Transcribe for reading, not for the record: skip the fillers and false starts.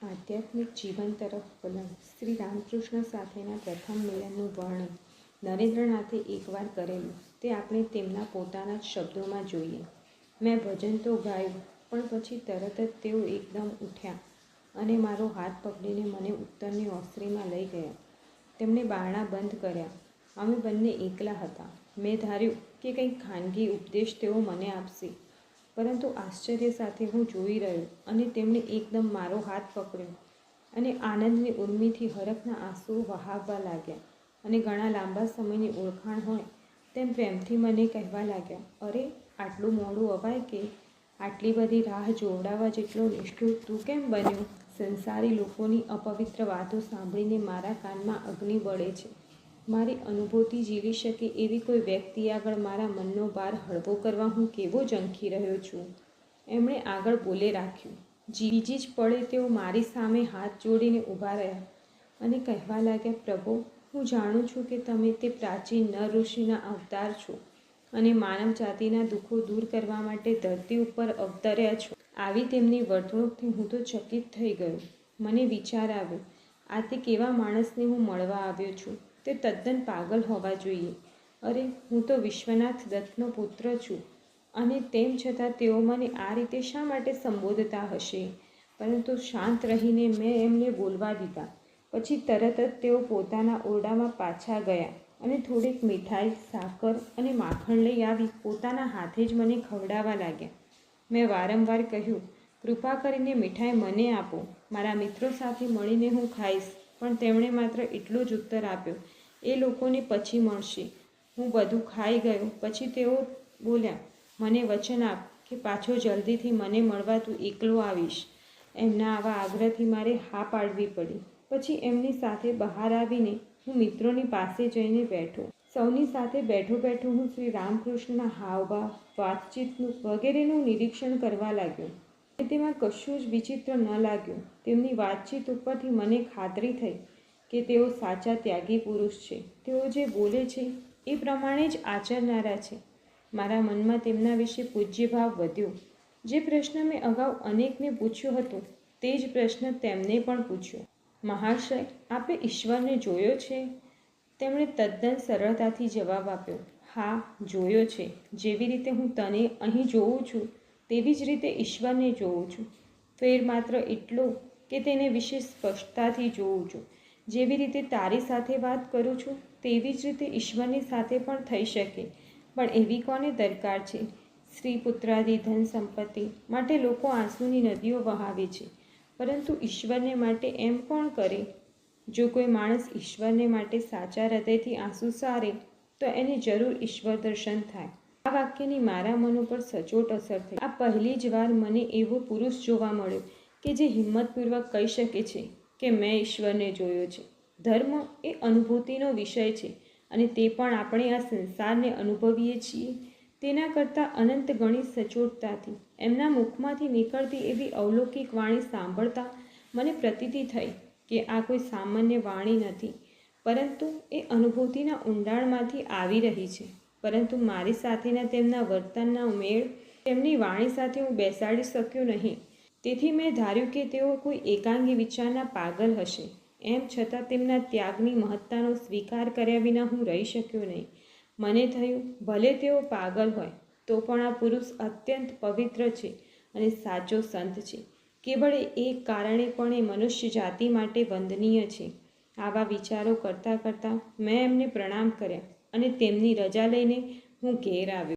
આધ્યાત્મિક જીવન તરફ વલણ. શ્રી રામકૃષ્ણ સાથેના પ્રથમ મિલનનું વર્ણન નરેન્દ્રનાથે એકવાર કરેલું તે આપણે તેમના પોતાના જ શબ્દોમાં જોઈએ. મેં ભજન તો ગાયું, પણ પછી તરત જ તેઓ એકદમ ઉઠ્યા અને મારો હાથ પકડીને મને ઉત્તરની ઓસરીમાં લઈ ગયા. તેમણે બારણાં બંધ કર્યા. અમે બંને એકલા હતા. મેં ધાર્યું કે કંઈક ખાનગી ઉપદેશ તેઓ મને આપશે, પરંતુ આશ્ચર્ય સાથે હું જોઈ રહ્યો અને તેમણે એકદમ મારો હાથ પકડ્યો અને આનંદની ઉર્મિથી હરખના આંસુઓ વહાવવા લાગ્યા અને ઘણા લાંબા સમયની ઓળખાણ હોય તેમ પ્રેમથી મને કહેવા લાગ્યા, અરે આટલું મોડું અવાય કે આટલી બધી રાહ જોવડાવવા જેટલો નિષ્ઠુર તું કેમ બન્યો? સંસારી લોકોની અપવિત્ર વાતો સાંભળીને મારા કાનમાં અગ્નિ બળે છે. મારી અનુભૂતિ જીવી શકે એવી કોઈ વ્યક્તિ આગળ મારા મનનો ભાર હળવો કરવા હું કેવો ઝંખી રહ્યો છું. એમણે આગળ બોલે રાખ્યું. બીજી જ પળે તેઓ મારી સામે હાથ જોડીને ઊભા રહ્યા અને કહેવા લાગ્યા, પ્રભુ, હું જાણું છું કે તમે તે પ્રાચીન નર ઋષિના અવતાર છો અને માનવ જાતિના દુઃખો દૂર કરવા માટે ધરતી ઉપર અવતર્યા છો. આવી તેમની વર્તણૂકથી હું તો ચકિત થઈ ગયો. મને વિચાર આવ્યો, આ તે કેવા માણસને હું મળવા આવ્યો છું? તે તદ્દન પાગલ હોવા જોઈએ. અરે, હું તો વિશ્વનાથ દત્તનો પુત્ર છું અને તેમ છતાં તેઓ મને આ રીતે શા માટે સંબોધતા હશે? પરંતુ શાંત રહીને મેં એમને બોલવા દીધા. પછી તરત જ તેઓ પોતાના ઓરડામાં પાછા ગયા અને થોડીક મીઠાઈ, સાકર અને માખણ લઈ આવી પોતાના હાથે જ મને ખવડાવવા લાગ્યા. મેં વારંવાર કહ્યું, કૃપા કરીને મીઠાઈ મને આપો, મારા મિત્રો સાથે મળીને હું ખાઈશ, પણ તેમણે માત્ર એટલો જ ઉત્તર આપ્યો, એ લોકોને પછી મળશે. હું બધું ખાઈ ગયો પછી તેઓ બોલ્યા, મને વચન આપ કે પાછો જલ્દીથી મને મળવા તું એકલો આવીશ. એમના આવા આગ્રહથી મારે હા પાડવી પડી. પછી એમની સાથે બહાર આવીને હું મિત્રોની પાસે જઈને બેઠો. સૌની સાથે બેઠો બેઠો હું શ્રી રામકૃષ્ણના હાવભાવ, વાતચીતનું વગેરેનું નિરીક્ષણ કરવા લાગ્યો. અને તેમાં કશું જ વિચિત્ર ન લાગ્યું. તેમની વાતચીત ઉપરથી મને ખાતરી થઈ કે તેઓ સાચા ત્યાગી પુરુષ છે. તેઓ જે બોલે છે એ પ્રમાણે જ આચરનારા છે. મારા મનમાં તેમના વિશે પૂજ્યભાવ વધ્યો. જે પ્રશ્ન મેં અગાઉ અનેકને પૂછ્યો હતો તે જ પ્રશ્ન તેમને પણ પૂછ્યો. મહાશય, આપે ઈશ્વરને જોયો છે? તેમણે તદ્દન સરળતાથી જવાબ આપ્યો, હા, જોયો છે. જેવી રીતે હું તને અહીં જોઉં છું તેવી જ રીતે ઈશ્વરને જોઉં છું. ફેર માત્ર એટલો કે તેને વિશે સ્પષ્ટતાથી જોઉં છું. જેવી રીતે તારી સાથે વાત કરું છું તેવી જ રીતે ઈશ્વરની સાથે પણ થઈ શકે, પણ એવી કોને દરકાર છે? સ્ત્રી, પુત્રાદિ, ધન સંપત્તિ માટે લોકો આંસુની નદીઓ વહાવે છે, પરંતુ ઈશ્વરને માટે એમ કોણ કરે? જો કોઈ માણસ ઈશ્વરને માટે સાચા હૃદયથી આંસુ સારે તો એને જરૂર ઈશ્વર દર્શન થાય. આ વાક્યની મારા મન ઉપર સચોટ અસર થઈ. આ પહેલી જ વાર મને એવો પુરુષ જોવા મળ્યો કે જે હિંમતપૂર્વક કહી શકે છે કે મેં ઈશ્વરને જોયો છે. ધર્મ એ અનુભૂતિનો વિષય છે અને તે પણ આપણે આ સંસારને અનુભવીએ છીએ તેના કરતાં અનંત ગણી સચોટતાથી. એમના મુખમાંથી નીકળતી એવી અલૌકિક વાણી સાંભળતા મને પ્રતીતિ થઈ કે આ કોઈ સામાન્ય વાણી નથી, પરંતુ એ અનુભૂતિના ઊંડાણમાંથી આવી રહી છે. પરંતુ મારી સાથેના તેમના વર્તનના મેળ તેમની વાણી સાથે હું બેસાડી શક્યો નહીં. તેથી મેં ધાર્યું કે તેઓ કોઈ એકાંગી વિચારના પાગલ હશે. એમ છતાં તેમના ત્યાગની મહત્તાનો સ્વીકાર કર્યા વિના હું રહી શક્યો નહીં. મને થયું, ભલે તેઓ પાગલ હોય તો પણ આ પુરુષ અત્યંત પવિત્ર છે અને સાચો સંત છે. કેવળ એ કારણે પણ એ મનુષ્ય જાતિ માટે વંદનીય છે. આવા વિચારો કરતાં કરતાં મેં એમને પ્રણામ કર્યા અને તેમની રજા લઈને હું ઘેર આવ્યો.